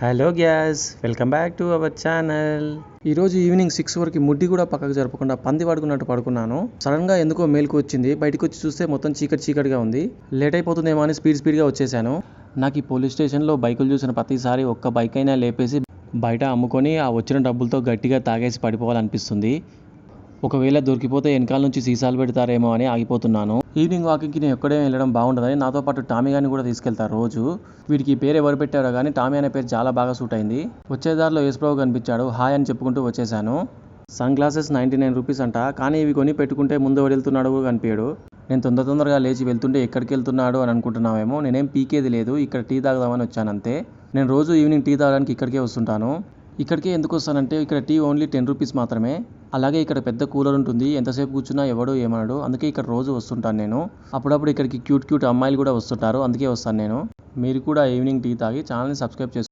Hello gas, welcome back to our channel. ఈరోజు evening 6 వరకు ముడ్డి కూడా పక్కకు జరపకుండా పంది పడుకున్నట్టు పడుకున్నాను. సడన్గా ఎందుకో మేలుకు వచ్చింది. బయటకు వచ్చి చూస్తే మొత్తం చీకటిగా ఉంది. లేట్ అయిపోతుందేమో అని స్పీడ్గా వచ్చేసాను. నాకు ఈ పోలీస్ స్టేషన్లో బైకులు చూసిన ప్రతిసారి ఒక్క బైక్ అయినా లేపేసి బయట అమ్ముకొని ఆ వచ్చిన డబ్బులతో గట్టిగా తాగేసి పడిపోవాలనిపిస్తుంది. ఒకవేళ దొరికిపోతే వెనకాల నుంచి సీసాలు పెడతారేమో అని ఆగిపోతున్నాను. ఈవినింగ్ వాకింగ్కి నేను ఎక్కడే వెళ్ళడం బాగుంటుందని నాతో పాటు టామీ గారిని కూడా తీసుకెళ్తారు రోజు. వీడికి పేరు ఎవరు పెట్టారో కానీ టామీ అనే పేరు చాలా బాగా సూట్ అయింది. వచ్చేదారిలో యేసుప్రభు కనిపించాడు. హాయ్ అని చెప్పుకుంటూ వచ్చేసాను. సన్ గ్లాసెస్ 99 రూపీస్ అంట. కానీ ఇవి కొని పెట్టుకుంటే ముందు వెళ్తున్నాడు కనిపించాడు. నేను తొందరగా లేచి వెళ్తుంటే ఎక్కడికి వెళ్తున్నాడు అని అనుకుంటున్నామేమో. నేనేం పీకేది లేదు, ఇక్కడ టీ తాగుదామని వచ్చాను అంతే. నేను రోజు ఈవినింగ్ టీ తాగడానికి ఇక్కడికే వస్తుంటాను. ఇక్కడికే ఎందుకు వస్తానంటే ఇక్కడ టీ ఓన్లీ 10 రూపీస్ మాత్రమే. అలాగే ఇక్కడ పెద్ద కూలర్ ఉంటుంది. ఎంతసేపు కూర్చున్నా ఎవడో ఏమన్నాడు. అందుకే ఇక్కడ రోజు వస్తుంటాను నేను. అప్పుడప్పుడు ఇక్కడికి క్యూట్ అమ్మాయిలు కూడా వస్తుంటారు. అందుకే వస్తాను నేను. మీరు కూడా ఈవినింగ్ టీ తాగి ఛానల్ని సబ్స్క్రైబ్ చేసుకోండి.